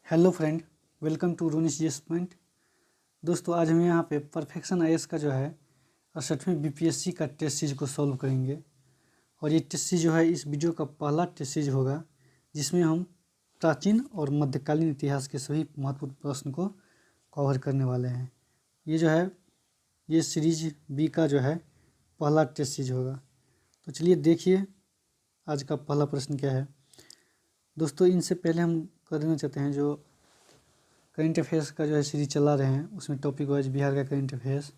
Hello friend, welcome to रूनिश GS point. दोस्तों, आज हम यहाँ पे परफेक्शन आईएएस का जो है 68वें बीपीएससी का टेस्ट सीरीज को सॉल्व करेंगे। और ये टेस्ट सीरीज जो है इस वीडियो का पहला टेस्ट सीरीज होगा जिसमें हम प्राचीन और मध्यकालीन इतिहास के सभी महत्वपूर्ण प्रश्न को कवर करने वाले हैं। ये जो है ये सीरीज बी का जो है पहला टेस्ट सीरीज होगा। तो चलिए देखिए आज का पहला प्रश्न क्या है। दोस्तों, इनसे पहले हम कर देना चाहते हैं जो करेंट अफेयर्स का जो है सीरीज चला रहे हैं, उसमें टॉपिक वाइज बिहार का करेंट अफेयर्स,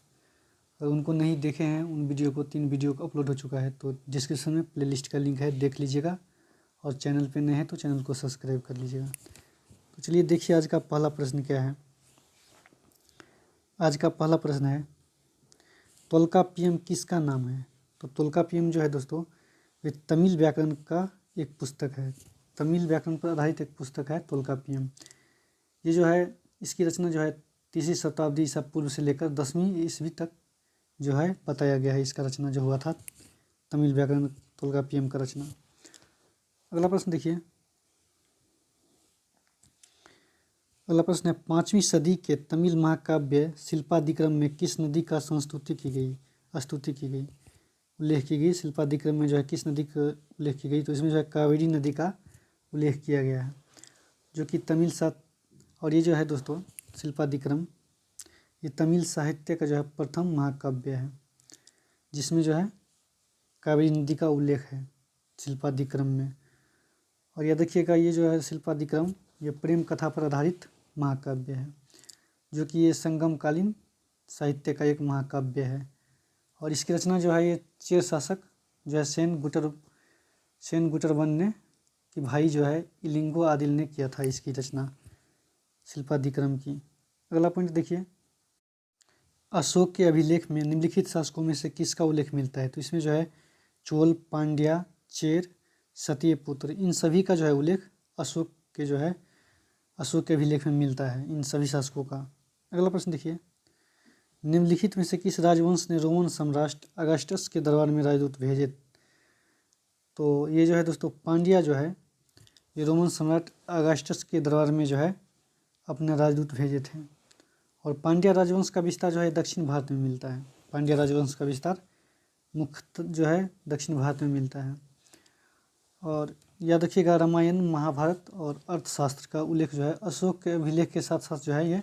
अगर उनको नहीं देखे हैं उन वीडियो को 3 वीडियो को अपलोड हो चुका है, तो डिस्क्रिप्शन में प्लेलिस्ट का लिंक है, देख लीजिएगा। और चैनल पे नए हैं तो चैनल को सब्सक्राइब कर लीजिएगा। तो चलिए देखिए आज का पहला प्रश्न क्या है। आज का पहला प्रश्न है, तोल्काप्पियम किसका नाम है। तो तोल्काप्पियम जो है दोस्तों, ये तमिल व्याकरण का एक पुस्तक है। तमिल व्याकरण पर आधारित एक पुस्तक है तोल्काप्पियम। ये जो है इसकी रचना जो है 3वीं शताब्दी ईसा पूर्व से लेकर 10वीं ईस्वी तक जो है बताया गया है। इसका रचना जो हुआ था तमिल व्याकरण तोल्काप्पियम का रचना। अगला प्रश्न देखिए। अगला प्रश्न है, 5वीं सदी के तमिल महाकाव्य शिल्पादिक्रम में किस नदी का स्तुति की गई, उल्लेख की गई। शिल्पादिक्रम में जो है किस नदी का उल्लेख की गई, तो इसमें जो है कावेरी नदी का उल्लेख किया गया है, जो कि तमिल और ये जो है दोस्तों शिल्पादिक्रम, ये तमिल साहित्य का जो है प्रथम महाकाव्य है जिसमें जो है कावेरी नदी का उल्लेख है शिल्पादिक्रम में। और यह देखिएगा, ये जो है शिल्पादिक्रम ये प्रेम कथा पर आधारित महाकाव्य है, जो कि ये संगमकालीन साहित्य का एक महाकाव्य है। और इसकी रचना जो है ये चेर शासक जो है सेन गुटरवन ने कि भाई जो है इलिंगो आदिल ने किया था इसकी रचना शिल्पादिक्रम की। अगला पॉइंट देखिए, अशोक के अभिलेख में निम्नलिखित शासकों में से किसका उल्लेख मिलता है। तो इसमें जो है चोल, पांड्या, चेर, सत्यपुत्र, इन सभी का जो है उल्लेख अशोक के अभिलेख में मिलता है, इन सभी शासकों का। अगला प्रश्न देखिए, निम्नलिखित में से किस राजवंश ने रोमन सम्राट अगस्टस के दरबार में राजदूत भेजे। तो ये जो है दोस्तों पांड्या जो है ये रोमन सम्राट अगस्टस के दरबार में जो है अपने राजदूत भेजे थे। और पांड्या राजवंश का विस्तार जो है दक्षिण भारत में मिलता है। पांड्या राजवंश का विस्तार मुख्यतः जो है दक्षिण भारत में मिलता है। और याद रखिएगा, रामायण, महाभारत और अर्थशास्त्र का उल्लेख जो है अशोक के अभिलेख के साथ साथ जो है ये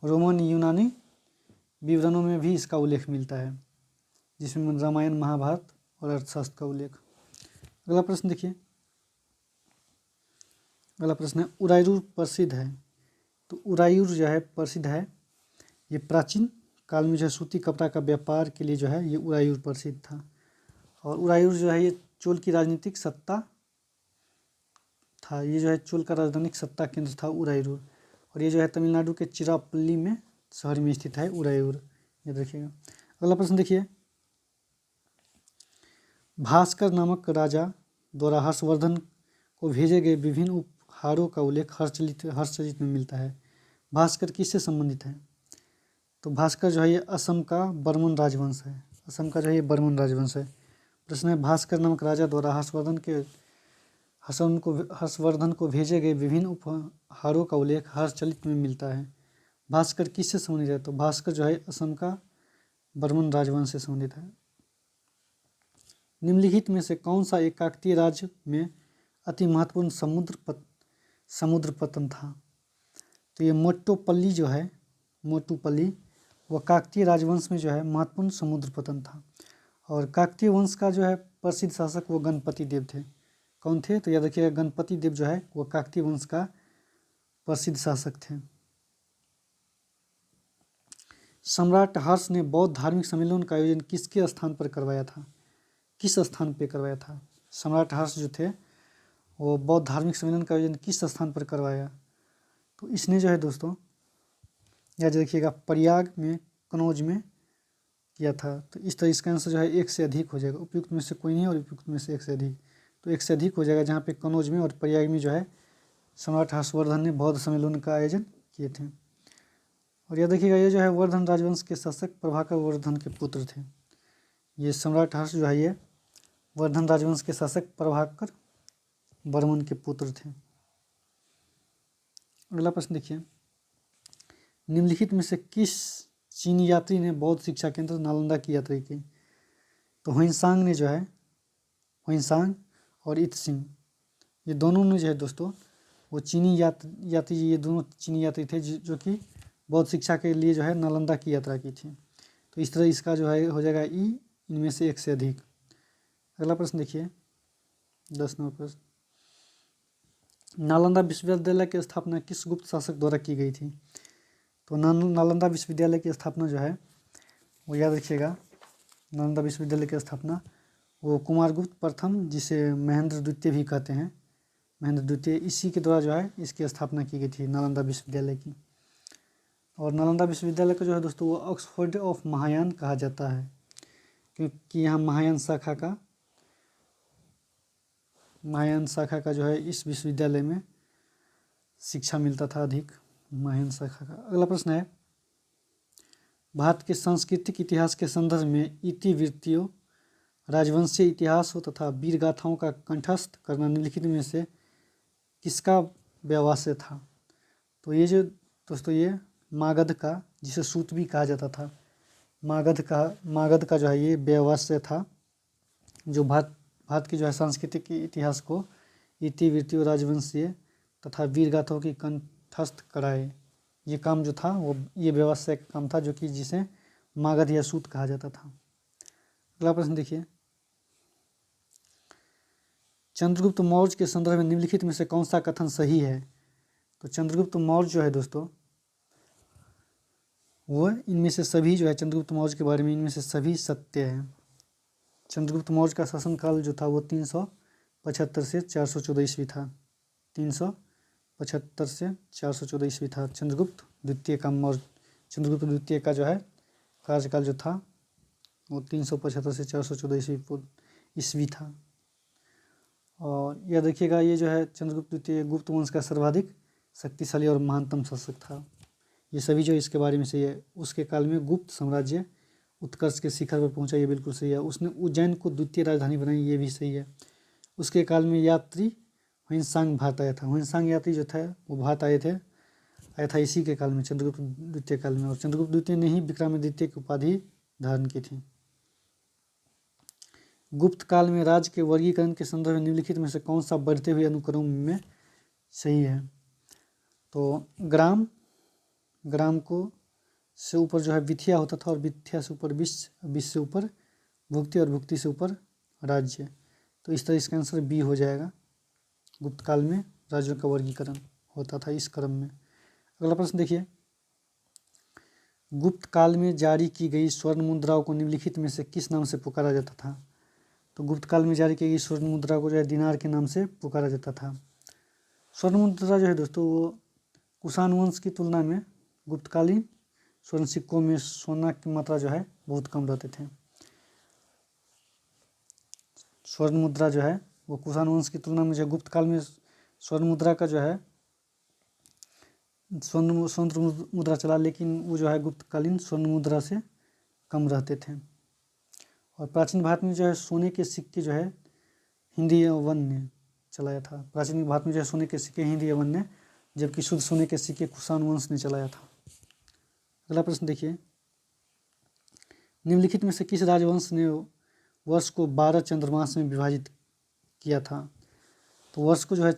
रोमन यूनानी विवरणों में भी इसका उल्लेख मिलता है, जिसमें रामायण, महाभारत और अर्थशास्त्र का उल्लेख। अगला प्रश्न देखिए। अगला प्रश्न है, उरायूर प्रसिद्ध है। तो उरायूर जो है प्रसिद्ध है, ये प्राचीन काल में जो है सूती कपड़ा का व्यापार के लिए जो है ये उरायूर प्रसिद्ध था। और उरायूर जो है ये चोल की राजनीतिक सत्ता था, ये जो है चोल का राजधानिक सत्ता केंद्र था उरायूर। और ये जो है तमिलनाडु के चिरापल्ली में शहर में स्थित है उरायूर, ये देखिएगा। अगला प्रश्न देखिए, भास्कर नामक राजा द्वारा हर्षवर्धन को भेजे गए विभिन्न उपहारों का उल्लेख हर्षचरित में मिलता है। भास्कर किससे संबंधित है। तो भास्कर जो है ये असम का बर्मन राजवंश है। असम का जो है ये बर्मन राजवंश है। प्रश्न है, भास्कर नामक राजा द्वारा हर्षवर्धन को भेजे गए विभिन्न उपहारों का उल्लेख हर्षचरित में मिलता है। भास्कर किससे संबंधित है। तो भास्कर जो है असम का बर्मन राजवंश से संबंधित है। निम्नलिखित में से कौन सा एक काकतीय राज्य में अति महत्वपूर्ण समुद्र पतन था। तो ये मोटुपल्ली जो है वह काकतीय राजवंश में जो है महत्वपूर्ण समुद्र पतन था। और काकतीय वंश का जो है प्रसिद्ध शासक वो गणपति देव थे। कौन थे। तो याद रखिएगा, गणपति देव जो है वो काकतीय वंश का प्रसिद्ध शासक थे। सम्राट हर्ष ने बौद्ध धार्मिक सम्मेलन का आयोजन किसके स्थान पर करवाया था। किस स्थान पर करवाया था। सम्राट हर्ष जो थे वो बौद्ध धार्मिक सम्मेलन का आयोजन किस स्थान पर करवाया। तो इसने जो है दोस्तों याद रखिएगा प्रयाग में, कनौज में किया था। तो इस तरह इसका आंसर जो है 1 से अधिक हो जाएगा। उपयुक्त में से कोई नहीं और उपयुक्त में से 1 से अधिक, तो 1 से अधिक हो जाएगा, जहाँ पे कनौज में और प्रयाग में जो है सम्राट हर्षवर्धन ने बौद्ध सम्मेलन का आयोजन किए थे। और याद रखिएगा, ये जो है वर्धन राजवंश के शासक प्रभाकर वर्धन के पुत्र थे। ये सम्राट हर्ष जो है ये वर्धन राजवंश के शासक प्रभाकर वर्मन के पुत्र थे। अगला प्रश्न देखिए, निम्नलिखित में से किस चीनी यात्री ने बौद्ध शिक्षा केंद्र नालंदा की यात्रा की? तो हुइनसांग ने जो है, हुइनसांग और इत्सिंग, ये दोनों ने जो है दोस्तों वो चीनी यात्री, ये दोनों चीनी यात्री थे जो कि बौद्ध शिक्षा के लिए जो है नालंदा की यात्रा की थी। तो इस तरह इसका जो है हो जाएगा ई, इनमें से एक से अधिक। अगला प्रश्न देखिए, 10 नंबर प्रश्न, नालंदा विश्वविद्यालय की स्थापना किस गुप्त शासक द्वारा की गई थी? तो नालंदा विश्वविद्यालय की स्थापना जो है वो याद रखिएगा, नालंदा विश्वविद्यालय की स्थापना वो कुमारगुप्त प्रथम, जिसे महेंद्र द्वितीय भी कहते हैं, महेंद्र द्वितीय, इसी के द्वारा जो है इसकी स्थापना की गई थी नालंदा विश्वविद्यालय की। और नालंदा विश्वविद्यालय को जो है दोस्तों वो ऑक्सफोर्ड ऑफ महायान कहा जाता है, क्योंकि यहाँ महायान शाखा का जो है इस विश्वविद्यालय में शिक्षा मिलता था अधिक, महायान शाखा का। अगला प्रश्न है, भारत के सांस्कृतिक इतिहास के संदर्भ में इतिवृत्तियों, राजवंशीय इतिहास हो तथा वीर गाथाओं का कंठस्थ करना निम्नलिखित में से किसका व्यवसाय था? तो ये जो दोस्तों ये मागध का, जिसे सूत भी कहा जाता था, मागध का जो है ये व्यवसाय था, जो भारत की जो है सांस्कृतिक इतिहास को इतिवृत्तियों, राजवंशीय तथा वीर गाथाओं की कंठस्थ कराए, ये काम जो था वो ये व्यवसाय का काम था, जो कि जिसे मागध या सूत कहा जाता था। अगला प्रश्न देखिए, चंद्रगुप्त मौर्य के संदर्भ में निम्नलिखित में से कौन सा कथन सही है? तो चंद्रगुप्त मौर्य जो है दोस्तों वो इनमें से सभी जो है, चंद्रगुप्त मौर्य के बारे में इनमें से सभी सत्य है। चंद्रगुप्त मौर्य का शासनकाल जो था वो 375 से 414 ईस्वी था, 375 से 414 ईस्वी था। चंद्रगुप्त द्वितीय का जो है कार्यकाल जो था वो 375 से 414 ईस्वी था। और यह देखिएगा, ये जो है चंद्रगुप्त द्वितीय गुप्त वंश का सर्वाधिक शक्तिशाली और महानतम शासक था। ये सभी जो इसके बारे में सही है। उसके काल में गुप्त साम्राज्य उत्कर्ष के शिखर पर पहुंचा, ये बिल्कुल सही है। उसने उज्जैन को द्वितीय राजधानी बनाई, ये भी सही है। उसके काल में यात्री हुइनसांग भारत आया था, हुइनसांग यात्री जो था वो भारत आया था इसी के काल में, चंद्रगुप्त द्वितीय काल में। और चंद्रगुप्त द्वितीय ने ही विक्रमादित्य की उपाधि धारण की थी। गुप्त काल में राज्य के वर्गीकरण के संदर्भ में निम्नलिखित में से कौन सा बढ़ते हुए अनुक्रम में सही है? तो ग्राम को से ऊपर जो है विथिया होता था, और विथिया से ऊपर विश्व से ऊपर भुक्ति, और भुक्ति से ऊपर राज्य। तो इस तरह इसका आंसर बी हो जाएगा। गुप्त काल में राज्यों का वर्गीकरण होता था इस क्रम में। अगला प्रश्न देखिए, गुप्त काल में जारी की गई स्वर्ण मुद्राओं को निम्नलिखित में से किस नाम से पुकारा जाता था? तो गुप्त काल में जारी की गई स्वर्ण मुद्रा को जो है दिनार के नाम से पुकारा जाता था। स्वर्ण मुद्रा जो है दोस्तों वो कुषाण वंश की तुलना में गुप्तकालीन स्वर्ण सिक्कों में सोना की मात्रा जो है बहुत कम रहते थे। स्वर्ण मुद्रा जो है वो कुषाण वंश की तुलना में जो गुप्त काल में स्वर्ण मुद्रा का जो है स्वर्ण मुद्रा चला, लेकिन वो जो है गुप्तकालीन स्वर्ण मुद्रा से कम रहते थे। और प्राचीन भारत में जो है सोने के सिक्के जो है हिंदी यवन ने चलाया था। प्राचीन भारत में जो है सोने के सिक्के हिंदी यवन ने, जबकि शुद्ध सोने के सिक्के कुषाण वंश ने चलाया था। अगला प्रश्न देखिए, निम्नलिखित में से किस राजवंश ने वर्ष को 12 चंद्रमास में विभाजित किया था? तो वर्ष को जो है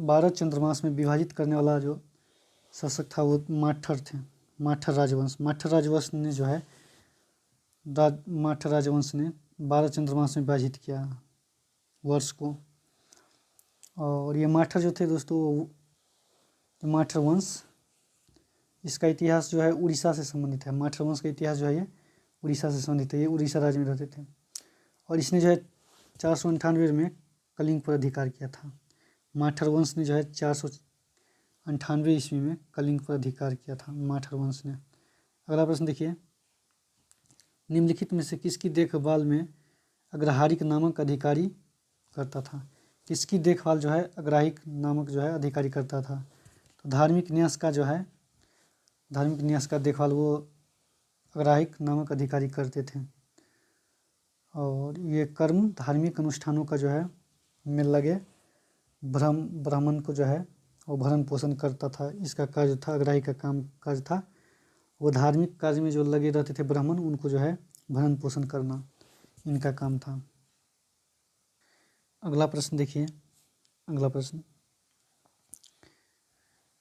12 चंद्रमास में विभाजित करने वाला जो शासक था वो माठर थे, माठर राजवंश। माठर राजवंश ने जो है माठर राजवंश ने 12 चंद्रमास में विभाजित किया वर्ष को। और ये माठर जो थे दोस्तों, माठर वंश, इसका इतिहास जो है उड़ीसा से संबंधित है। माठर वंश का इतिहास जो है ये उड़ीसा से संबंधित है। ये उड़ीसा राज्य में रहते थे, और इसने जो है 498 में कलिंग पर अधिकार किया था। माठर वंश ने जो है 498 ईस्वी में कलिंग पर अधिकार किया था, माठर वंश ने। अगला प्रश्न देखिए, निम्नलिखित में से किसकी देखभाल में अग्रहारिक नामक अधिकारी करता था? किसकी देखभाल जो है अग्रहारिक नामक जो है अधिकारी करता था? तो धार्मिक न्यास का देखभाल वो अग्रहारिक नामक अधिकारी करते थे। और ये कर्म धार्मिक अनुष्ठानों का जो है में लगे ब्राह्मण को जो है और भरण पोषण करता था। इसका कार्य था, अग्रही का कार्य था वो धार्मिक कार्य में जो लगे रहते थे ब्राह्मण, उनको जो है भरण पोषण करना इनका काम था। अगला प्रश्न देखिए, अगला प्रश्न,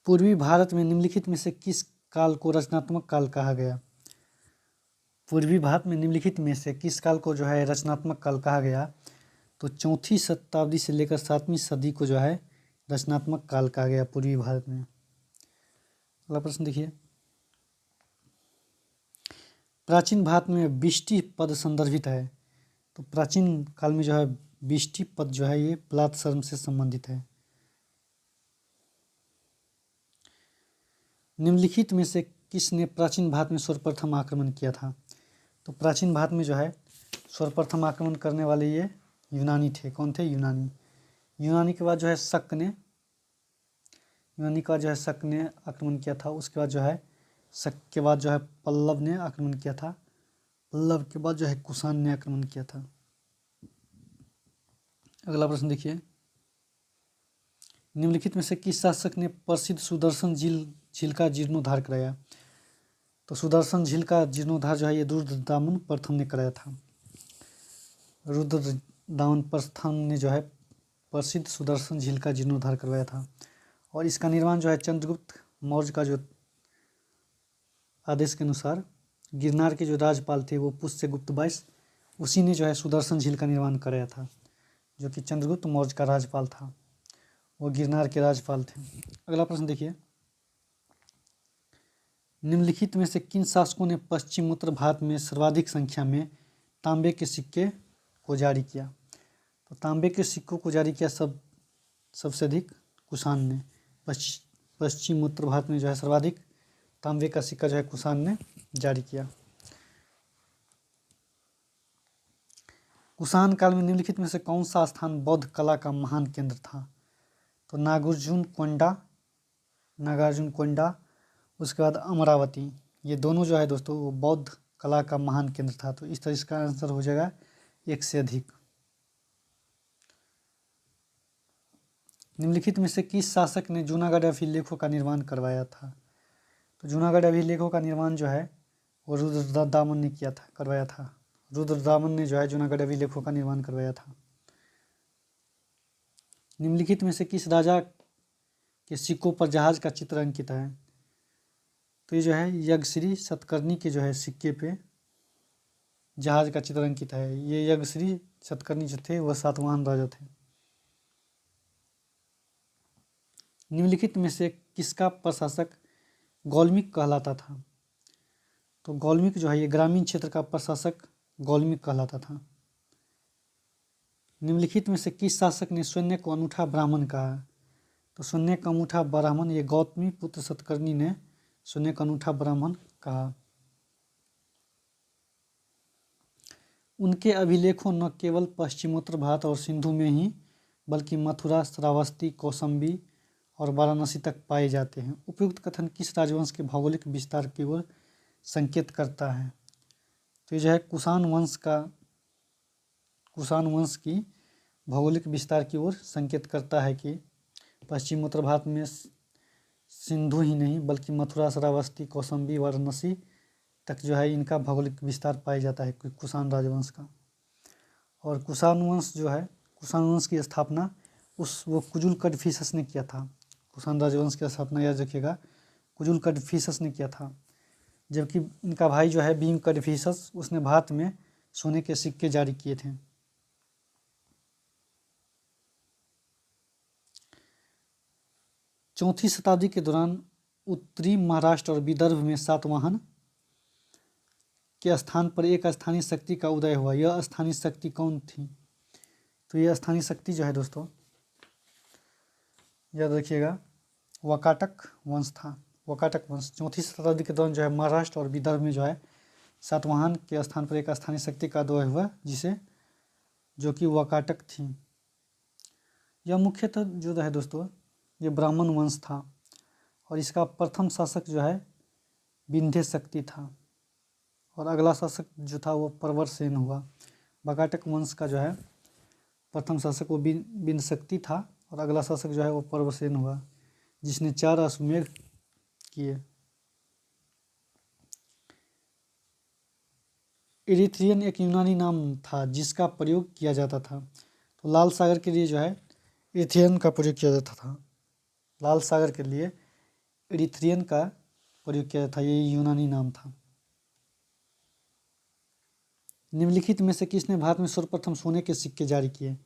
पूर्वी भारत में निम्नलिखित में से किस काल को रचनात्मक काल कहा गया? पूर्वी भारत में निम्नलिखित में से किस काल को जो है रचनात्मक काल कहा गया? तो 4वीं शताब्दी से लेकर 7वीं सदी को जो है रचनात्मक काल कहा गया पूर्वी भारत में। अगला प्रश्न देखिए, प्राचीन भारत में विष्टि पद संदर्भित है। तो प्राचीन काल में जो है विष्टि पद जो है ये प्लात शर्म से संबंधित है। निम्नलिखित में से किसने प्राचीन भारत में सर्वप्रथम आक्रमण किया था? तो प्राचीन भारत में जो है सर्वप्रथम आक्रमण करने वाले ये यूनानी थे। कौन थे? यूनानी। यूनानी के बाद जो है शक ने आक्रमण किया था। उसके बाद जो है शक के बाद जो है पल्लव ने आक्रमण किया था। पल्लव के बाद जो है कुषाण ने आक्रमण किया था। अगला प्रश्न देखिए, निम्नलिखित में से किस शासक ने प्रसिद्ध सुदर्शन झील का जीर्णोद्धार कराया? तो सुदर्शन झील का जीर्णोद्धार जो है ये रुद्रदामन प्रथम ने कराया था। रुद्रदामन प्रथम ने जो है प्रसिद्ध सुदर्शन झील का जीर्णोद्धार करवाया था। और इसका निर्माण जो है चंद्रगुप्त मौर्य का जो आदेश के अनुसार गिरनार के जो राज्यपाल थे वो पुष्यगुप्त 22, उसी ने जो है सुदर्शन झील का निर्माण कराया था। जो कि चंद्रगुप्त मौर्य का राज्यपाल था, वो गिरनार के राज्यपाल थे। अगला प्रश्न देखिए, निम्नलिखित में से किन शासकों ने पश्चिमोत्तर भारत में सर्वाधिक संख्या में तांबे के सिक्के को जारी किया? तो तांबे के सिक्कों को जारी किया सबसे अधिक कुषाण ने। पश्चिमोत्तर भारत में जो है सर्वाधिक तांबे का सिक्का जो है कुषाण ने जारी किया। कुषाण काल में निम्नलिखित में से कौन सा स्थान बौद्ध कला का महान केंद्र था? तो नागार्जुन कोंडा, उसके बाद अमरावती, ये दोनों जो है दोस्तों वो बौद्ध कला का महान केंद्र था। तो इस तरह इसका आंसर हो जाएगा 1 से अधिक। निम्नलिखित में से किस शासक ने जूनागढ़ अभिलेखों का निर्माण करवाया था? तो जूनागढ़ अभिलेखों का निर्माण जो है वो रुद्रदामन ने करवाया था। रुद्रदामन ने जो है जूनागढ़ अभिलेखों का निर्माण करवाया था। निम्नलिखित में से किस राजा के सिक्कों पर जहाज का चित्र अंकित है? तो ये जो है यज्ञश्री सतकर्णी के जो है सिक्के पे जहाज का चित्र अंकित है। ये यज्ञश्री सतकर्णी जो थे वह सातवाहन राजा थे। निम्नलिखित में से किसका प्रशासक गौलमिक कहलाता था? तो गौलमिक जो है ये ग्रामीण क्षेत्र का प्रशासक गौलमिक कहलाता था। निम्नलिखित में से किस शासक ने शून्य को अनूठा ब्राह्मण कहा? तो शून्य का अनूठा ब्राह्मण ये गौतमी पुत्र सतकर्णी ने शून्य का अनूठा ब्राह्मण कहा। उनके अभिलेखों न केवल पश्चिमोत्तर भारत और सिंधु में ही बल्कि मथुरा, श्रावस्ती, कौशाम्बी और वाराणसी तक पाए जाते हैं। उपयुक्त कथन किस राजवंश के भौगोलिक विस्तार की ओर संकेत करता है? तो ये जो है कुषाण वंश की भौगोलिक विस्तार की ओर संकेत करता है कि पश्चिमोत्तर भारत में सिंधु ही नहीं बल्कि मथुरा, श्रावस्ती, कौशाम्बी, वाराणसी तक जो है इनका भौगोलिक विस्तार पाया जाता है कुषाण राजवंश का। और कुषाण वंश की स्थापना वो कुजुल कड़फिसस ने किया था। कुषाण राजवंश की स्थापना याद रखिएगा कुजुल कड़फिसस ने किया था। जबकि इनका भाई जो है भीम कड़फिसस, उसने भारत में सोने के सिक्के जारी किए थे। चौथी शताब्दी के दौरान उत्तरी महाराष्ट्र और विदर्भ में सातवाहन के स्थान पर एक स्थानीय शक्ति का उदय हुआ। यह स्थानीय शक्ति कौन थी? तो यह स्थानीय शक्ति जो है दोस्तों याद रखिएगा वाकाटक वंश था। वाकाटक वंश चौथी शताब्दी के दौरान जो है महाराष्ट्र और विदर्भ में जो है सातवाहन के स्थान पर एक स्थानीय शक्ति का उदय हुआ जो कि वाकाटक थी। यह मुख्यतः जो है दोस्तों ये ब्राह्मण वंश था और इसका प्रथम शासक जो है विंध्य शक्ति था और अगला शासक जो था वो प्रवरसेन हुआ। वाकाटक वंश का जो है प्रथम शासक वो विंध्य शक्ति था और अगला शासक जो है वो प्रवरसेन हुआ। जिसने 4 अश्वमेध किए। इरिथ्रियन एक यूनानी नाम था जिसका प्रयोग किया जाता था। तो लाल सागर के लिए जो है इरिथ्रियन का प्रयोग किया जाता था। लाल सागर के लिए इरिथ्रियन का प्रयोग किया जाता था, ये यूनानी नाम था। निम्नलिखित में से किसने भारत में सर्वप्रथम सोने के सिक्के जारी किए?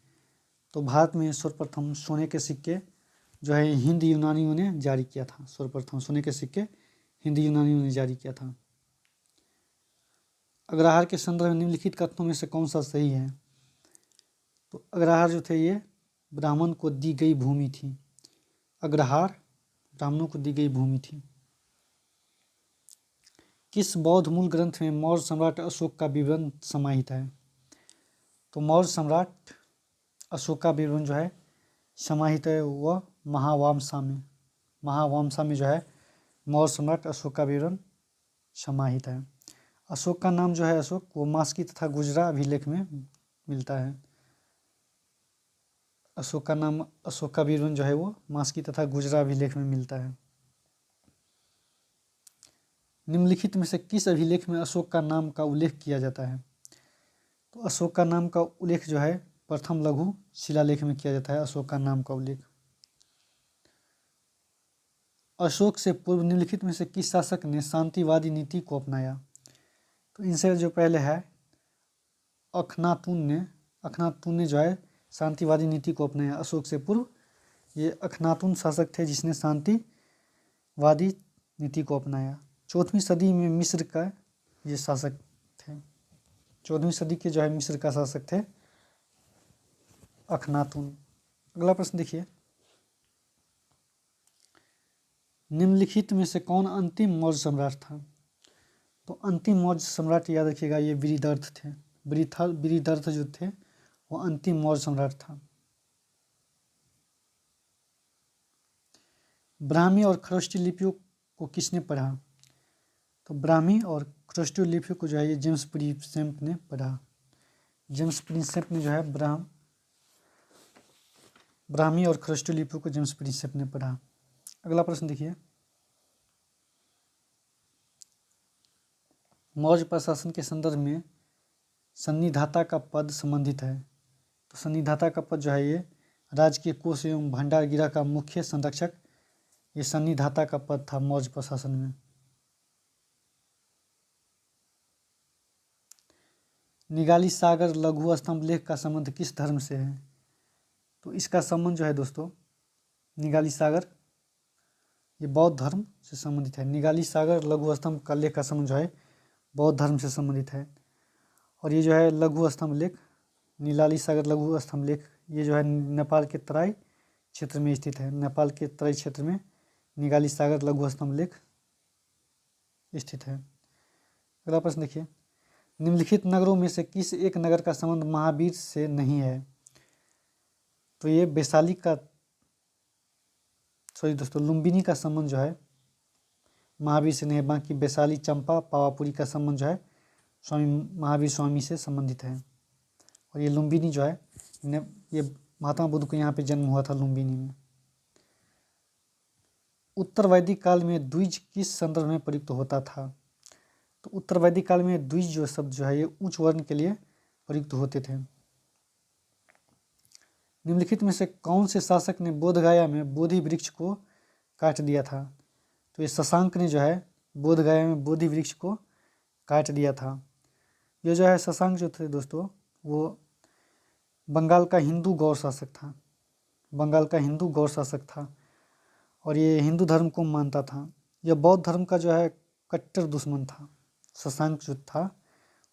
तो भारत में सर्वप्रथम सोने के सिक्के जो है हिंद यूनानियों ने जारी किया था। सर्वप्रथम सोने के सिक्के हिंद यूनानियों ने जारी किया था। अग्रहार के संदर्भ में निम्नलिखित कथनों में से कौन सा सही है? तो अग्रहार जो थे ये ब्राह्मण को दी गई भूमि थी। अग्रहार ब्राह्मणों को दी गई भूमि थी। किस बौद्ध मूल ग्रंथ में मौर्य सम्राट अशोक का विवरण समाहित है? तो मौर्य सम्राट अशोक का विवरण जो है समाहित है वह महावंशा में। महावंशा में जो है मौर्य सम्राट अशोक का विवरण समाहित है। अशोक का नाम जो है अशोक वो मास्की तथा गुजरा अभिलेख में मिलता है। अशोक का नाम अशोक का विवरण जो है वो मास्की तथा गुजरा अभिलेख में मिलता है। निम्नलिखित में से किस अभिलेख में अशोक का नाम का उल्लेख किया जाता है? तो अशोक का नाम का उल्लेख जो है प्रथम लघु शिलालेख में किया जाता है। अशोक का नाम का उल्लेख। अशोक से पूर्व निम्नलिखित में से किस शासक ने शांतिवादी नीति को अपनाया? तो इनसे जो पहले है अखनातून ने जो है शांतिवादी नीति को अपनाया। अशोक से पूर्व ये अखनातून शासक थे जिसने शांतिवादी नीति को अपनाया। 14वीं सदी में मिस्र का ये शासक थे। 14वीं सदी के जो है मिस्र का शासक थे अखनातून। अगला प्रश्न देखिए, निम्नलिखित में से कौन अंतिम मौर्य सम्राट था? तो अंतिम मौर्य सम्राट याद रखिएगा ये वृहदर्थ थे। वृहदर्थ जो थे वो अंतिम मौर्य सम्राट था। ब्राह्मी और खरोष्टी लिपियों को किसने पढ़ा? तो ब्राह्मी और खरोष्टी लिपियों को जो है ये जेम्स प्रिंसेप ने पढ़ा। जेम्स प्रिंसेप ने जो है ब्राह्मी और खरोष्टी लिपियों को जेम्स प्रिंसेप ने पढ़ा। अगला प्रश्न देखिए, मौर्य प्रशासन के संदर्भ में सन्निधाता का पद संबंधित है। तो सन्निधाता का पद जो है ये राजकीय कोष एवं भंडार गृह का मुख्य संरक्षक ये सन्निधाता का पद था मौर्य प्रशासन में। निगाली सागर लघु स्तंभ लेख का संबंध किस धर्म से है? तो इसका संबंध जो है दोस्तों निगाली सागर ये बौद्ध धर्म से संबंधित है। निगाली सागर लघु स्तंभ का लेख का संबंध जो है बौद्ध धर्म से संबंधित है। और ये जो है लघु स्तंभ लेख निगाली सागर लघु स्तंभ लेख ये जो है नेपाल के तराई क्षेत्र में स्थित है। नेपाल के तराई क्षेत्र में निगाली सागर लघु स्तंभ लेख स्थित है। अगला प्रश्न देखिए, निम्नलिखित नगरों में से किस एक नगर का संबंध महावीर से नहीं है? तो ये वैशाली का लुम्बिनी का संबंध जो है महावीर से नहीं है। बाकी वैशाली, चंपा, पावापुरी का संबंध जो है महावीर स्वामी से संबंधित है। और ये लुम्बिनी जो है ये महात्मा बुद्ध को यहाँ पे जन्म हुआ था लुम्बिनी में। उत्तर वैदिक काल में द्विज किस संदर्भ में प्रयुक्त होता था? तो उत्तर वैदिक काल में द्विज जो शब्द जो है ये उच्च वर्ण के लिए प्रयुक्त होते थे। निम्नलिखित में से कौन से शासक ने बोधगया में बोधि वृक्ष को काट दिया था? तो ये शशांक ने जो है बोधगया में बोधि वृक्ष को काट दिया था। ये जो है शशांक जो थे दोस्तों वो बंगाल का हिंदू गौर शासक था। बंगाल का हिंदू गौर शासक था और ये हिंदू धर्म को मानता था। यह बौद्ध धर्म का जो है कट्टर दुश्मन था। शशांक जो था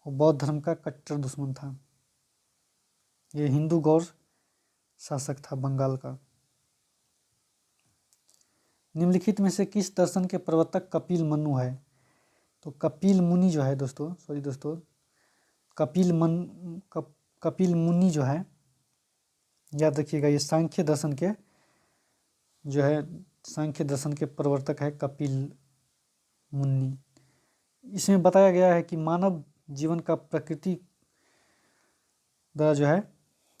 वो बौद्ध धर्म का कट्टर दुश्मन था। ये हिंदू गौर शासक था बंगाल का। निम्नलिखित में से किस दर्शन के प्रवर्तक कपिल मनु है? तो कपिल मुनि जो है दोस्तों कपिल मुनि जो है याद रखिएगा ये सांख्य दर्शन के प्रवर्तक है कपिल मुनि। इसमें बताया गया है कि मानव जीवन का प्रकृति द्वारा जो है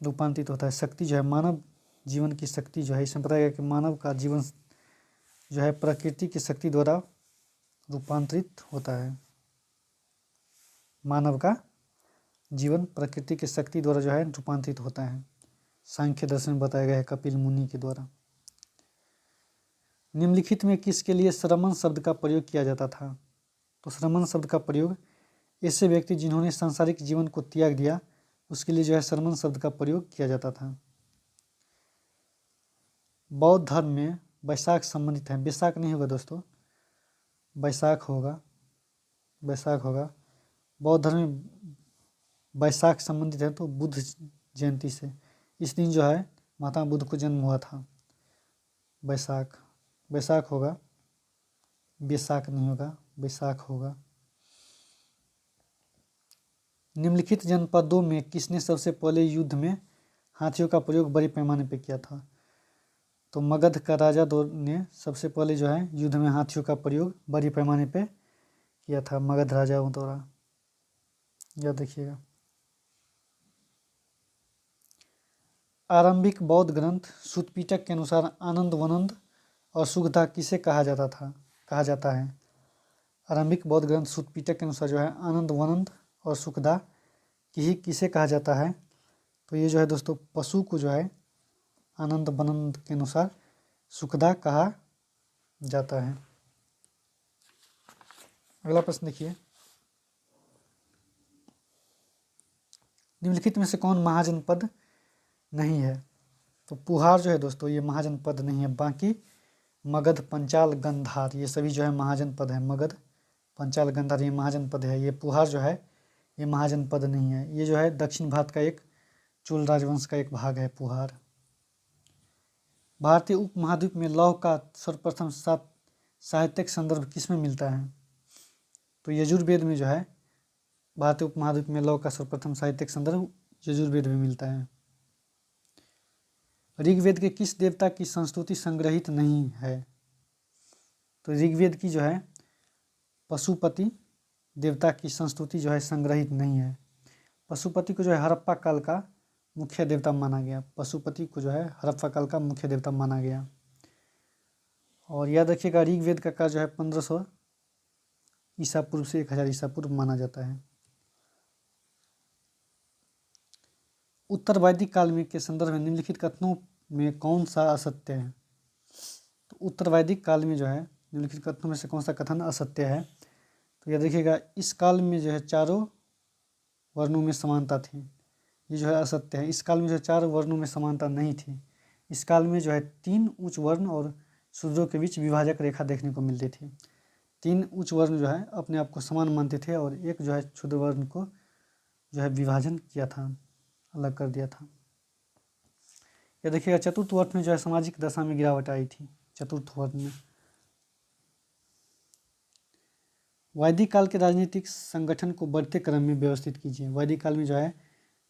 रूपांतरित होता है। शक्ति जो है मानव जीवन की शक्ति जो है इसमें बताया गया कि मानव का जीवन जो है प्रकृति की शक्ति द्वारा रूपांतरित होता है। मानव का जीवन प्रकृति की शक्ति द्वारा जो है रूपांतरित होता है, सांख्य दर्शन में बताया गया है कपिल मुनि के द्वारा। निम्नलिखित में किसके लिए श्रमण शब्द का प्रयोग किया जाता था? तो श्रमण शब्द का प्रयोग ऐसे व्यक्ति जिन्होंने सांसारिक जीवन को त्याग दिया उसके लिए जो है श्रमण शब्द का प्रयोग किया जाता था। बौद्ध धर्म में वैशाख संबंधित है, वैशाख नहीं होगा दोस्तों, वैशाख होगा, वैशाख होगा। बौद्ध धर्म में वैशाख संबंधित है तो बुद्ध जयंती से, इस दिन जो है महात्मा बुद्ध को जन्म हुआ था। वैशाख, वैशाख होगा, वैशाख नहीं होगा, वैशाख होगा। निम्नलिखित जनपदों में किसने सबसे पहले युद्ध में हाथियों का प्रयोग बड़े पैमाने पर किया था? तो मगध का राजा ने सबसे पहले जो है युद्ध में हाथियों का प्रयोग बड़े पैमाने पे किया था, मगध राजाओं द्वारा, याद रखिएगा। आरंभिक बौद्ध ग्रंथ सूत पिटक के अनुसार आनंद वनंद और सुखदा किसे कहा जाता है? आरंभिक बौद्ध ग्रंथ सूत पिटक के अनुसार जो है आनंद वनंद और सुखदा किसे कहा जाता है? तो ये जो है दोस्तों पशु को जो है आनंद वनंद के अनुसार सुखदा कहा जाता है। अगला प्रश्न देखिए, निम्नलिखित में से कौन महाजनपद नहीं है? तो पुहार जो है दोस्तों ये महाजनपद नहीं है, बाकी मगध पंचाल गंधार ये सभी जो है महाजनपद है। मगध पंचाल गंधार ये महाजनपद है, ये पुहार जो है ये महाजनपद नहीं है। ये जो है दक्षिण भारत का एक चोल राजवंश का एक भाग है पुहार। भारतीय उपमहाद्वीप में लौह का सर्वप्रथम साहित्यिक संदर्भ किसमें मिलता है? तो यजुर्वेद में जो है भारतीय उपमहाद्वीप में लौह का सर्वप्रथम साहित्यिक संदर्भ यजुर्वेद में मिलता है। ऋग्वेद के किस देवता की संस्तुति संग्रहित नहीं है? तो ऋग्वेद की जो है पशुपति देवता की संस्तुति जो है संग्रहित नहीं है। पशुपति को जो है हड़प्पा काल का मुख्य देवता माना गया, पशुपति को जो है हड़प्पा काल का मुख्य देवता माना गया। और याद रखिएगा ऋग्वेद का काल जो है 1500 ईसा पूर्व से 1000 ईसा पूर्व माना जाता है। उत्तर वैदिक काल में के संदर्भ में निम्नलिखित कथनों में कौन सा असत्य है? तो उत्तर वैदिक काल में जो है निम्नलिखित कथनों में से कौन सा कथन असत्य है? तो यह देखिएगा इस काल में जो है चारों वर्णों में समानता थी, ये जो है असत्य है। इस काल में जो है 4 वर्णों में समानता नहीं थी। इस काल में जो है 3 उच्च वर्ण और शूद्रों के बीच विभाजक रेखा देखने को मिलती थी। 3 उच्च वर्ण जो है अपने आप को समान मानते थे और एक जो है क्षुद्र वर्ण को जो है विभाजन किया था, अलग कर दिया था। यह देखिएगा चतुर्थ वर्ष में जो है सामाजिक दशा में गिरावट आई थी, चतुर्थ वर्ष में। वैदिक काल के राजनीतिक संगठन को बढ़ते क्रम में व्यवस्थित कीजिए। वैदिक काल में जो है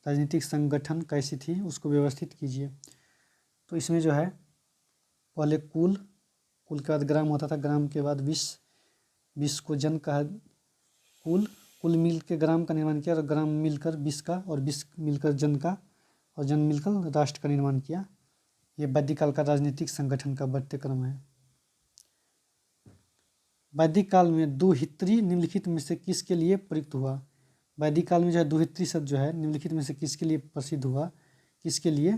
राजनीतिक संगठन कैसी थी उसको व्यवस्थित कीजिए। तो इसमें जो है पहले कुल के बाद ग्राम होता था, ग्राम के बाद विश्व को जन कहा, कुल मिल के ग्राम का निर्माण किया और ग्राम मिलकर विश्व का और विश्व मिलकर जन का और जन मिलकर राष्ट्र का निर्माण किया। ये वैदिक काल का राजनीतिक संगठन का बढ़ते क्रम है। वैदिक काल में दुहित्री निम्नलिखित में से किसके लिए प्रयुक्त हुआ? वैदिक काल में जो है दुहित्री शब्द जो है निम्नलिखित में से किसके लिए प्रसिद्ध हुआ, किसके लिए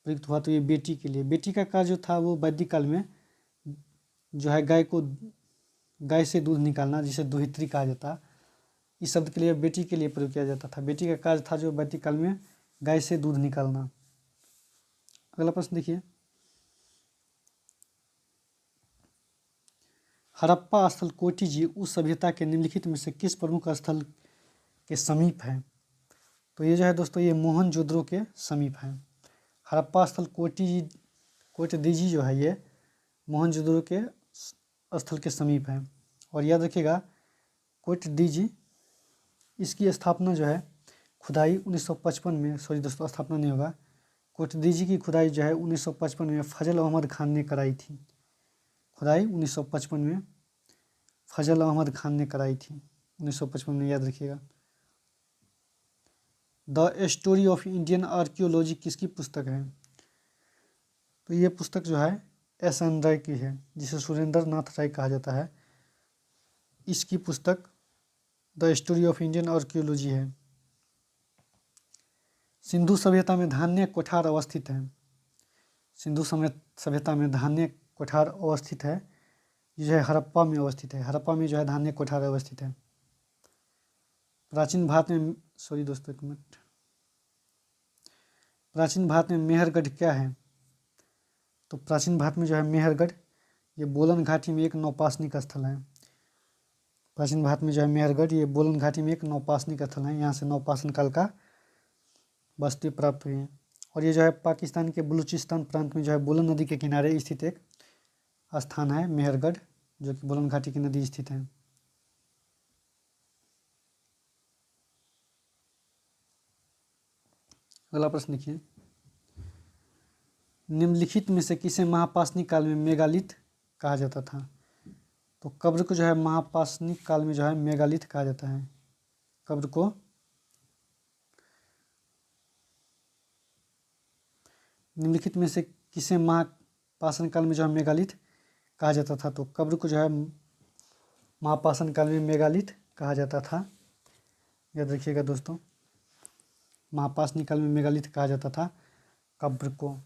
प्रयुक्त हुआ? तो ये बेटी के लिए। बेटी का कार्य जो था वो वैदिक काल में जो है गाय से दूध निकालना, जिसे दुहित्री कहा जाता, इस शब्द के लिए बेटी के लिए प्रयोग किया जाता था। बेटी का कार्य था जो वैदिक काल में गाय से दूध निकालना। अगला प्रश्न देखिए, हड़प्पा स्थल कोटिजी उस सभ्यता के निम्नलिखित में से किस प्रमुख स्थल के समीप है? तो ये जो है दोस्तों ये मोहनजोदड़ो के समीप है। हड़प्पा स्थल कोटिजी जो है ये मोहनजोदड़ो के स्थल के समीप है। और याद रखिएगा कोटिजी इसकी स्थापना जो है खुदाई 1955 में, सॉरी दोस्तों स्थापना नहीं होगा, कोटिजी की खुदाई जो है 1955 में फजल अहमद खान ने कराई थी। खुदाई 1955 में फजल अहमद खान ने कराई थी, 1955 में, याद रखिएगा। The story of Indian archaeology किसकी पुस्तक है? तो ये पुस्तक जो है एस एन राय की है, जिसे सुरेंद्र नाथ राय कहा जाता है। इसकी पुस्तक the story of Indian archaeology है। सिंधु सभ्यता में धान्य कोठार अवस्थित है। सिंधु सभ्यता में धान्य कोठार अवस्थित है, जो है हड़प्पा में अवस्थित है। हड़प्पा में जो है धान्य कोठार अवस्थित है। प्राचीन भारत में, सॉरी दोस्तों एक मिनट, प्राचीन भारत में मेहरगढ़ क्या है? तो प्राचीन भारत में जो है मेहरगढ़, ये बोलन घाटी में एक नौपासनिक स्थल है। प्राचीन भारत में जो है मेहरगढ़, ये बोलन घाटी में एक नौपासनिक स्थल है। यहाँ से नौपाषण काल का वस्तु प्राप्त हुई है। और ये जो है पाकिस्तान के बलूचिस्तान प्रांत में जो है बोलन नदी के किनारे स्थित एक स्थान है मेहरगढ़, जो कि बोलन घाटी की नदी स्थित है। अगला प्रश्न देखिए, निम्नलिखित में से किसे महापाषाणिक काल में मेगालिथ कहा जाता था? तो कब्र को जो है महापाषाणिक काल में जो है मेगालिथ कहा जाता है। कब्र को निम्नलिखित में से किसे महापाषाण काल में जो है मेगालिथ कहा जाता था? तो कब्र को जो है महापाषाण काल में मेगालिथ कहा जाता था। याद रखिएगा दोस्तों, महापाषाणिक काल में मेगालिथ कहा जाता था कब्र को।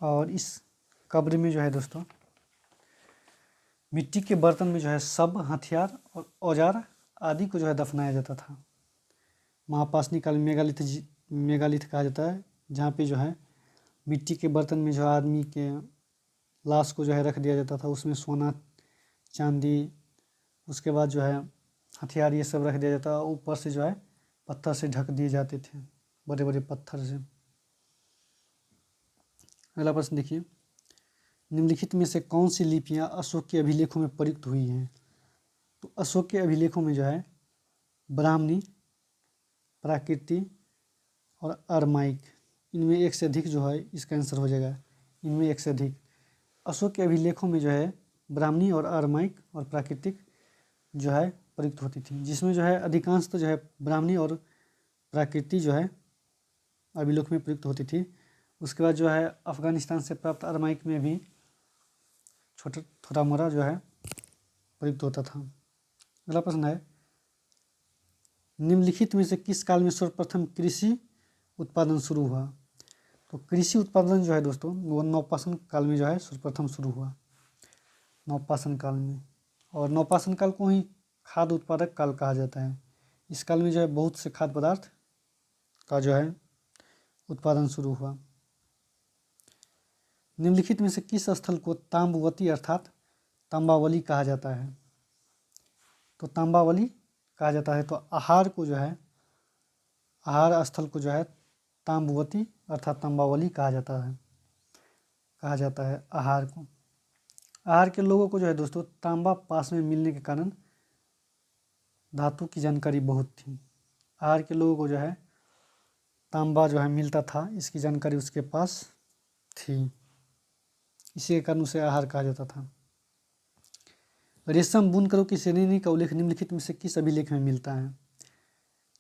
और इस कब्र में जो है दोस्तों मिट्टी के बर्तन में जो है सब हथियार और औजार आदि को जो है दफनाया जाता था। महापाषाणिक काल में मेगालिथ कहा जाता है, जहाँ पे जो है मिट्टी के बर्तन में जो है आदमी के लाश को जो है रख दिया जाता था। उसमें सोना चांदी, उसके बाद जो है हथियार, ये सब रख दिया जाता। ऊपर से जो है पत्थर से ढक दिए जाते थे, बड़े बड़े पत्थर से। अगला प्रश्न देखिए, निम्नलिखित में से कौन सी लिपियां अशोक के अभिलेखों में प्रयुक्त हुई हैं? तो अशोक के अभिलेखों में जो है ब्राह्मणी, प्राकृति और अरमाइक, इनमें एक से अधिक जो है इसका आंसर हो जाएगा। इनमें एक से अधिक अशोक के अभिलेखों में जो है ब्राह्मणी और अरमाइक और प्राकृतिक जो है प्रयुक्त होती थी, जिसमें जो है अधिकांश तो जो है ब्राह्मणी और प्राकृति जो है अभिलेख में प्रयुक्त होती थी। उसके बाद जो है अफगानिस्तान से प्राप्त अरमाइक में भी थोड़ा मोड़ा जो है प्रयुक्त होता था। अगला प्रश्न है, निम्नलिखित में से किस काल में सर्वप्रथम कृषि उत्पादन शुरू हुआ? तो कृषि उत्पादन जो है दोस्तों वो नवपाषाण काल में जो है सर्वप्रथम शुरू हुआ, नवपाषाण काल में। और नवपाषाण काल को ही खाद्य उत्पादक काल कहा जाता है। इस काल में जो है बहुत से खाद्य पदार्थ का जो है उत्पादन शुरू हुआ। निम्नलिखित में से किस स्थल को ताम्बवती अर्थात तांबावली कहा जाता है? तो तांबावली कहा जाता है। तो आहार को जो है, आहार स्थल को जो है ताम्बवती अर्थात तांबावली कहा जाता है आहार को। आहार के लोगों को जो है दोस्तों तांबा पास में मिलने के कारण धातु की जानकारी बहुत थी। आहार के लोगों को जो है तांबा जो है मिलता था, इसकी जानकारी उसके पास थी, इसी के कारण उसे आहार कहा जाता था। रेशम बुनकरों की श्रेणी का उल्लेख निम्नलिखित में से किस अभिलेख में मिलता है?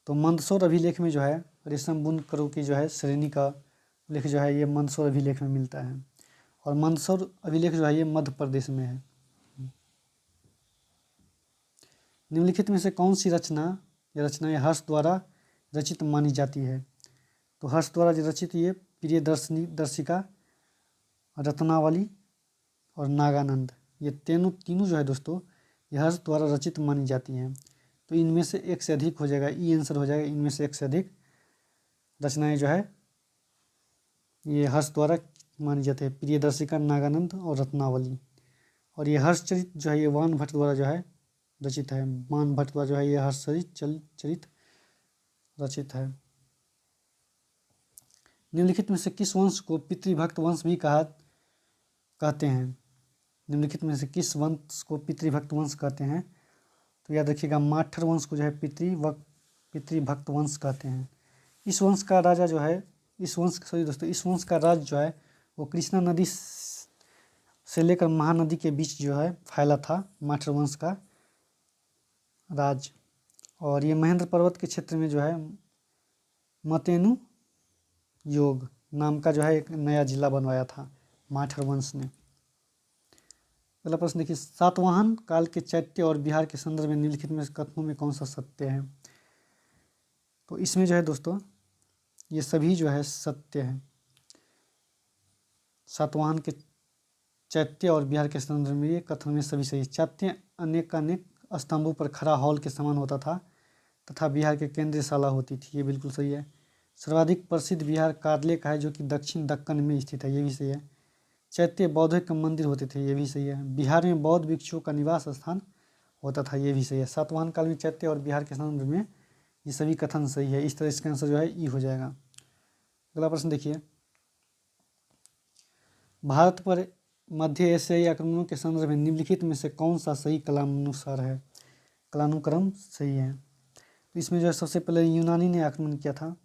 तो मंदसौर अभिलेख में जो है रेशम बुनकरों की जो है श्रेणी का उल्लेख जो है ये मंदसौर अभिलेख में मिलता है। और मंदसौर अभिलेख जो है ये मध्य प्रदेश में है। निम्नलिखित में से कौन सी रचनाएं हर्ष द्वारा रचित मानी जाती है? तो हर्ष द्वारा रचित ये प्रिय दर्शिका, रत्नावली और नागानंद, ये तीनों जो है दोस्तों ये हर्ष द्वारा रचित मानी जाती हैं। तो इनमें से एक से अधिक हो जाएगा, ई आंसर हो जाएगा। इनमें से एक से अधिक रचनाएं जो है ये हर्ष द्वारा मानी जाती है, प्रियदर्शिका, नागानंद और रत्नावली। और ये हर्षचरित जो है ये वान भट्ट द्वारा जो है रचित है। वान भट्ट द्वारा जो है ये हर्षचरित रचित है। निम्नलिखित में से किस वंश को पितृभक्त वंश भी कहते हैं? निम्नलिखित में से किस वंश को पितृभक्त वंश कहते हैं? तो याद रखिएगा माठर वंश को जो है पितृभक्त वंश कहते हैं। इस वंश का राजा जो है इस वंश का राज जो है वो कृष्णा नदी से लेकर महानदी के बीच जो है फैला था, माठर वंश का राज। और ये महेंद्र पर्वत के क्षेत्र में जो है मतेनु योग नाम का जो है एक नया जिला बनवाया था। माठर वंश ने। अगला प्रश्न देखिए, सातवाहन काल के चैत्य और बिहार के संदर्भ में निम्नलिखित में कथनों में कौन सा सत्य है? तो इसमें जो है दोस्तों ये सभी जो है सत्य है। सातवाहन के चैत्य और बिहार के संदर्भ में ये कथन में सभी सही। चैत्य अनेक स्तंभों पर खड़ा हॉल के समान होता था तथा बिहार के केंद्रीय शाला होती थी, ये बिल्कुल सही है। सर्वाधिक प्रसिद्ध बिहार कार्ले का है जो कि दक्षिण दक्कन में स्थित है, ये भी सही है। चैत्य बौद्ध के मंदिर होते थे, ये भी सही है। बिहार में बौद्ध भिक्षुओं का निवास स्थान होता था, ये भी सही है। सातवाहन काल में चैत्य और बिहार के संदर्भ में ये सभी कथन सही है। इस तरह इसका आंसर जो है ई हो जाएगा। अगला प्रश्न देखिए, भारत पर मध्य एशियाई आक्रमणों के संदर्भ में निम्नलिखित में से कौन सा सही कालानुसार है? कालानुक्रम सही है। तो इसमें जो है सबसे पहले यूनानी ने आक्रमण किया था,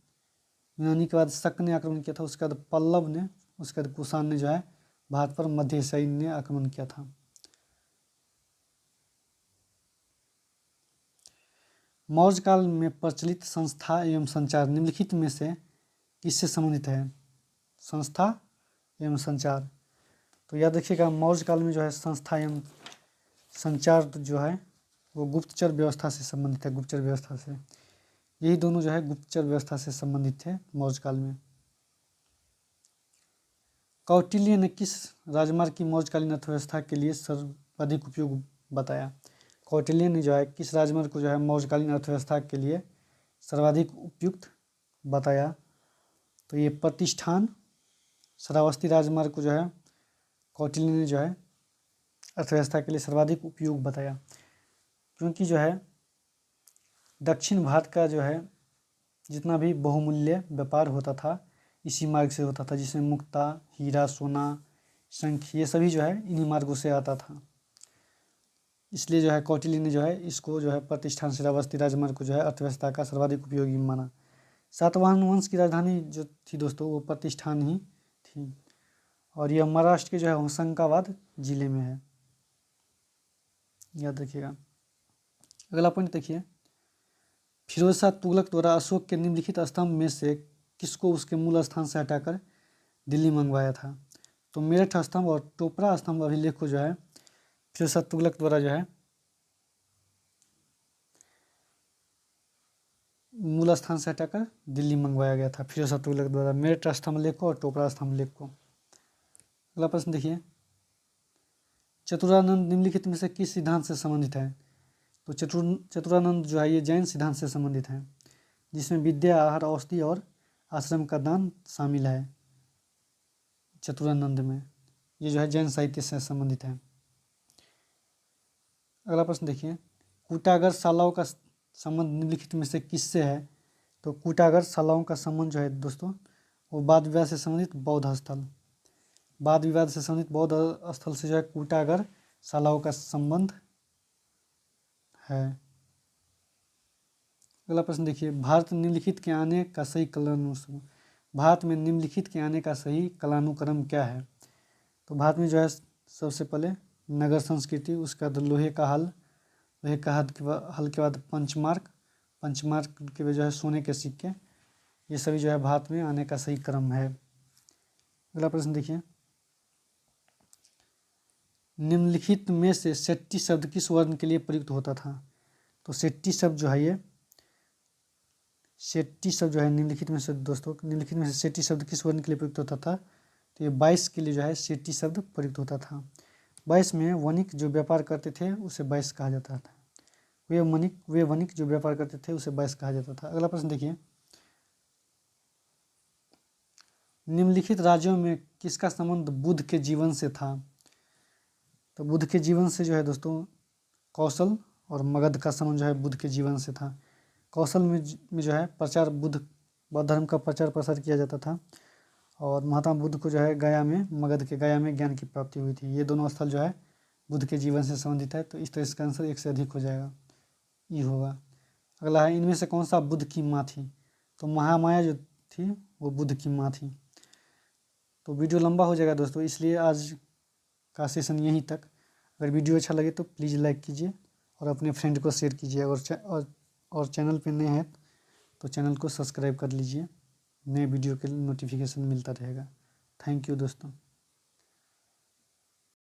यूनानी के बाद शक ने आक्रमण किया था, उसके बाद पल्लव ने, उसके बाद कुषाण ने जो है भारत पर मध्य एशियाई ने आक्रमण किया था। मौर्य काल में प्रचलित संस्था एवं संचार निम्नलिखित में से किससे संबंधित है? संस्था एवं संचार, तो याद रखिएगा मौर्य काल में जो है संस्था एवं संचार जो है वो गुप्तचर व्यवस्था से संबंधित है, गुप्तचर व्यवस्था से। यही दोनों जो है गुप्तचर व्यवस्था से संबंधित थे मौर्य काल में। कौटिल्य ने किस राजमार्ग की मौर्यकालीन अर्थव्यवस्था के लिए सर्वाधिक उपयोग बताया? कौटिल्य ने जो है किस राजमार्ग को जो है मौर्यकालीन अर्थव्यवस्था के लिए सर्वाधिक उपयुक्त बताया? तो ये प्रतिष्ठान श्रावस्ती राजमार्ग को जो है कौटिल्य ने जो है अर्थव्यवस्था के लिए सर्वाधिक उपयोग बताया, क्योंकि जो है दक्षिण भारत का जो है जितना भी बहुमूल्य व्यापार होता था इसी मार्ग से होता था, जिसमें मुक्ता, हीरा, सोना, शंख ये सभी जो है इन्हीं मार्गों से आता था। इसलिए जो है कौटिल्य ने जो है इसको जो है प्रतिष्ठान श्रावस्ती राजमार्ग को जो है अर्थव्यवस्था का सर्वाधिक उपयोगी माना। सातवाहन वंश की राजधानी जो थी दोस्तों वो प्रतिष्ठान ही थी, और यह महाराष्ट्र के जो है होशंगाबाद जिले में है, याद रखिएगा। अगला पॉइंट देखिए, फिरोज शाह तुगलक द्वारा अशोक के निम्नलिखित स्तंभ में से किसको उसके मूल स्थान से हटाकर दिल्ली मंगवाया था? तो मेरठ स्तंभ और टोपरा स्तंभ अभिलेख को जो है फिरोज शाह तुगलक द्वारा जो है मूल स्थान से हटाकर दिल्ली मंगवाया गया था, फिरोज शाह तुगलक द्वारा मेरठ स्तंभ लेख को और टोपरा स्तंभ लेख को। अगला प्रश्न देखिए, चतुरानंद निम्नलिखित में से किस सिद्धांत से संबंधित है? तो चतुरानंद जो है ये जैन सिद्धांत से संबंधित है, जिसमें विद्या, आहार, औषधि और आश्रम का दान शामिल है। चतुरानंद में ये जो है जैन साहित्य से संबंधित है। अगला प्रश्न देखिए, कूटागर शालाओं का संबंध निम्नलिखित में से किससे है? तो कूटागर शालाओं का संबंध जो है दोस्तों वो वाद विवाद से संबंधित बौद्ध स्थल, वाद विवाद से संबंधित बौद्ध स्थल से जो है कूटागर शालाओं का संबंध है। अगला प्रश्न देखिए, भारत निम्नलिखित के आने का सही कालानुक्रम, भारत में निम्नलिखित के आने का सही कालानुक्रम क्या है? तो भारत में जो है सबसे पहले नगर संस्कृति, उसके बाद लोहे का हल, लोहे का हल के बाद पंचमार्क, पंचमार्क के बाद जो है सोने के सिक्के, ये सभी जो है भारत में आने का सही क्रम है। अगला प्रश्न देखिए, निम्नलिखित में से शेट्टी शब्द किस वर्ण के लिए प्रयुक्त होता था? तो शेट्टी शब्द जो है ये शेट्टी शब्द जो है निम्नलिखित में से दोस्तों निम्नलिखित में से शेट्टी शब्द किस वर्ण के लिए प्रयुक्त होता था? तो ये 22 के लिए जो है शेट्टी शब्द प्रयुक्त होता था। 22 में वणिक जो व्यापार करते थे उसे 22 कहा जाता था। वे वणिक जो व्यापार करते थे उसे 22 कहा जाता था। अगला प्रश्न देखिए, निम्नलिखित राज्यों में किसका संबंध बुद्ध के जीवन से था? तो बुद्ध के जीवन से जो है दोस्तों कौशल और मगध का संबंध जो है बुद्ध के जीवन से था। कौशल में जो है प्रचार बौद्ध धर्म का प्रचार प्रसार किया जाता था, और महात्मा बुद्ध को जो है मगध के गया में ज्ञान की प्राप्ति हुई थी। ये दोनों स्थल जो है बुद्ध के जीवन से संबंधित है, तो इस तरह इसका आंसर 1 से अधिक हो जाएगा, ये होगा। अगला है, इनमें से कौन सा बुद्ध की माँ थी? तो महामाया जो थी वो बुद्ध की माँ थी। तो वीडियो लंबा हो जाएगा दोस्तों, इसलिए आज का सेशन यहीं तक। अगर वीडियो अच्छा लगे तो प्लीज़ लाइक कीजिए और अपने फ्रेंड को शेयर कीजिए, और चैनल पे नए हैं तो चैनल को सब्सक्राइब कर लीजिए, नए वीडियो के नोटिफिकेशन मिलता रहेगा। थैंक यू दोस्तों।